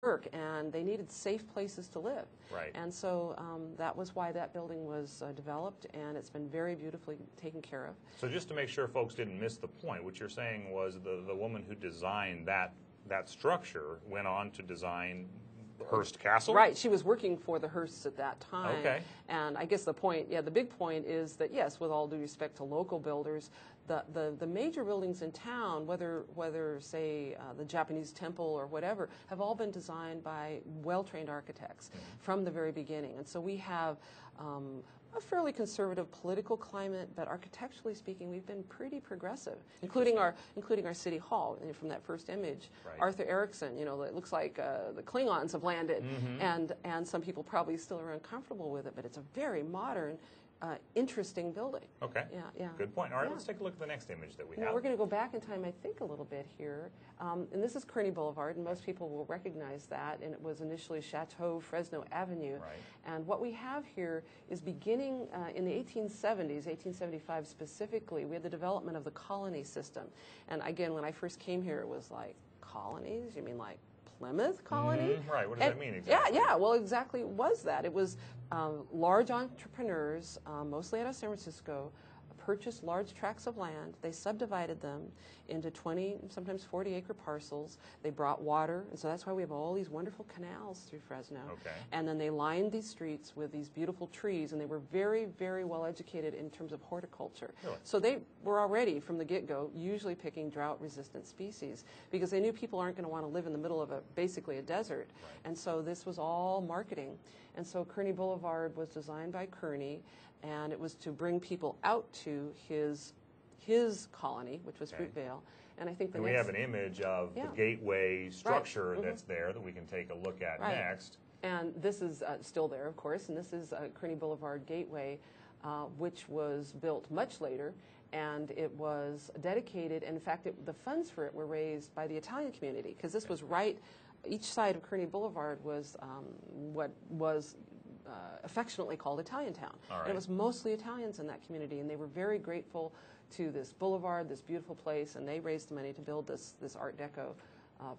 work, and they needed safe places to live. Right. And so that was why that building was developed, and it's been very beautifully taken care of. So just to make sure folks didn't miss the point, what you're saying was the woman who designed that structure went on to design Hearst Castle? Right. She was working for the Hearsts at that time. Okay. And I guess the point, the big point is that, yes, with all due respect to local builders, the major buildings in town, whether say the Japanese temple or whatever, have all been designed by well-trained architects from the very beginning. And so we have a fairly conservative political climate, but architecturally speaking, we've been pretty progressive, including our city hall. And from that first image, right. Arthur Erickson, it looks like the Klingons have landed, and some people probably still are uncomfortable with it, but it's a very modern, interesting building. Okay. Yeah. Good point. All right, let's take a look at the next image that we have. We're going to go back in time, I think, a little bit here. And this is Kearny Boulevard, and most people will recognize that. And it was initially Chateau Fresno Avenue. Right. And what we have here is beginning in the 1870s, 1875 specifically, we had the development of the colony system. And again, when I first came here, it was like, colonies? You mean like Plymouth colony? Right. What does that mean exactly? Yeah. Well, exactly was that. It was large entrepreneurs, mostly out of San Francisco, purchased large tracts of land. They subdivided them into 20, sometimes 40-acre parcels. They brought water, and so that's why we have all these wonderful canals through Fresno. Okay. And then they lined these streets with these beautiful trees, and they were very, very well educated in terms of horticulture. Really? So they were already, from the get-go, usually picking drought-resistant species because they knew people aren't going to want to live in the middle of basically a desert. Right. And so this was all marketing. And so Kearny Boulevard was designed by Kearny, and it was to bring people out to his colony, which was Fruitvale. And I think we have an image of the gateway structure that's there that we can take a look at next. And this is still there, of course, and this is Kearny Boulevard Gateway, which was built much later, and it was dedicated, and in fact, the funds for it were raised by the Italian community, because this was each side of Kearny Boulevard was what was affectionately called Italian Town. Right. And it was mostly Italians in that community, and they were very grateful to this boulevard, this beautiful place, and they raised the money to build this Art Deco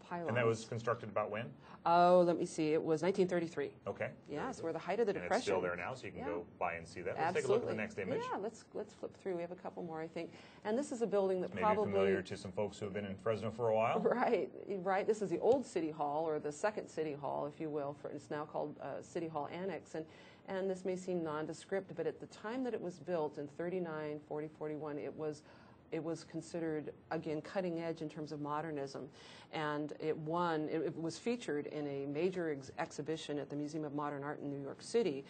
pylon. And that was constructed about when? Oh, let me see. It was 1933. Okay. Yes, we're the height of the Depression. It's still there now, so you can go by and see that. Let's Absolutely. take a look at the next image. Yeah, let's flip through. We have a couple more, I think. And this is a building that Maybe familiar to some folks who have been in Fresno for a while. Right. This is the old City Hall, or the second City Hall, if you will. It's now called City Hall Annex. And this may seem nondescript, but at the time that it was built in 39, 40, 41, it was considered, again, cutting edge in terms of modernism. And it was featured in a major exhibition at the Museum of Modern Art in New York City,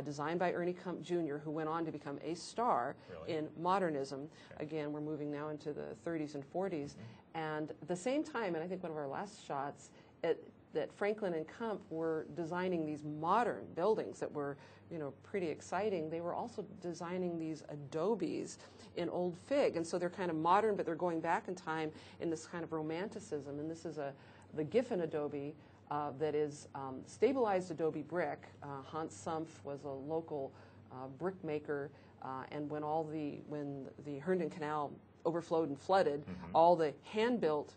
designed by Ernie Kump Jr., who went on to become a star in modernism. Okay. Again, we're moving now into the 30s and 40s. And at the same time, and I think one of our last shots, that Franklin and Kump were designing these modern buildings that were, pretty exciting. They were also designing these adobes in old fig, and so they're kind of modern, but they're going back in time in this kind of romanticism. And this is the Giffen adobe that is stabilized adobe brick. Hans Sumpf was a local brick maker, and when the Herndon Canal overflowed and flooded, all the hand-built,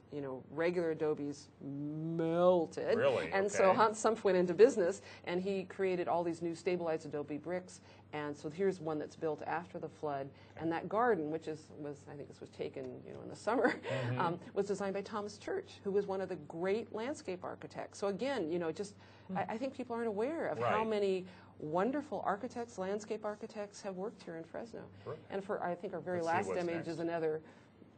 regular adobes melted. Really? And so Hans Sumpf went into business, and he created all these new stabilized adobe bricks. And so here's one that's built after the flood. And that garden, which was I think this was taken, in the summer, was designed by Thomas Church, who was one of the great landscape architects. So again, I think people aren't aware of how many wonderful architects, landscape architects, have worked here in Fresno. Sure. And I think our very last image is another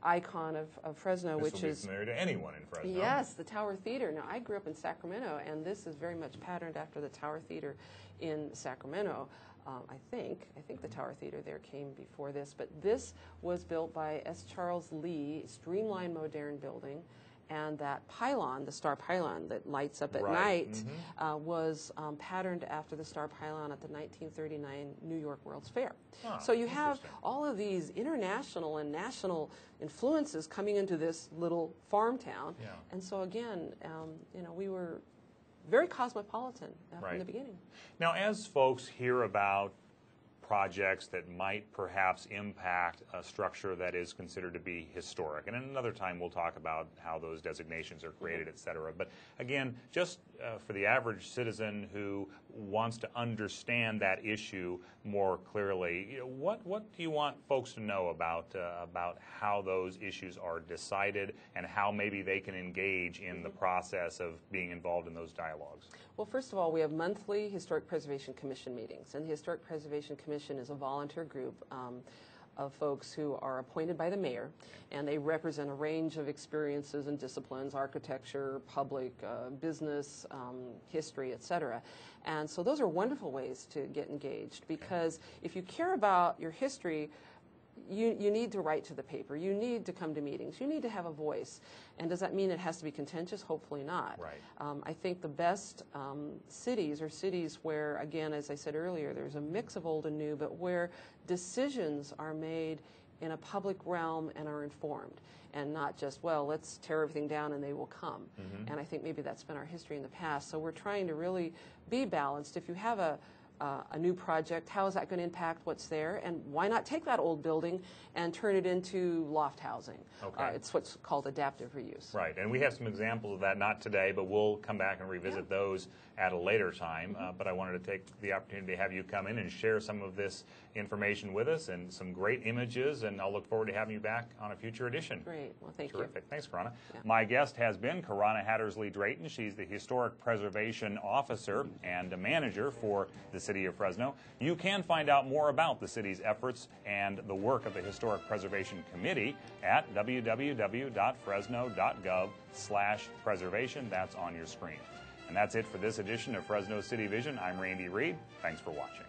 icon of Fresno, which is familiar to anyone in Fresno. Yes, the Tower Theater. Now, I grew up in Sacramento, and this is very much patterned after the Tower Theater in Sacramento. I think the Tower Theater there came before this, but this was built by S. Charles Lee, streamlined modern building. And that pylon, the star pylon that lights up at night, was patterned after the star pylon at the 1939 New York World's Fair. So you have all of these international and national influences coming into this little farm town. Yeah. And so again, we were very cosmopolitan from the beginning. Now, as folks hear about projects that might perhaps impact a structure that is considered to be historic. And another time we'll talk about how those designations are created, et cetera. But again, just for the average citizen who wants to understand that issue more clearly, what do you want folks to know about how those issues are decided and how maybe they can engage in the process of being involved in those dialogues? Well, first of all, we have monthly Historic Preservation Commission meetings, and the Historic Preservation Commission is a volunteer group of folks who are appointed by the mayor, and they represent a range of experiences and disciplines: architecture, public, business, history, etc. And so those are wonderful ways to get engaged, because if you care about your history, you need to write to the paper. You need to come to meetings. You need to have a voice. And does that mean it has to be contentious? Hopefully not. Right. I think the best cities are cities where, again, as I said earlier, there's a mix of old and new, but where decisions are made in a public realm and are informed, and not just, well, let's tear everything down and they will come. And I think maybe that's been our history in the past. So we're trying to really be balanced. If you have a new project, how is that going to impact what's there? And why not take that old building and turn it into loft housing? Okay. It's what's called adaptive reuse. Right, and we have some examples of that, not today, but we'll come back and revisit those at a later time. But I wanted to take the opportunity to have you come in and share some of this information with us and some great images, and I'll look forward to having you back on a future edition. Great. Well, thank you. Terrific. Thanks, Karana. Yeah. My guest has been Karana Hattersley-Drayton. She's the Historic Preservation Officer and a manager for the City of Fresno. You can find out more about the city's efforts and the work of the Historic Preservation Committee at www.fresno.gov/preservation. That's on your screen. And that's it for this edition of Fresno City Vision. I'm Randy Reed. Thanks for watching.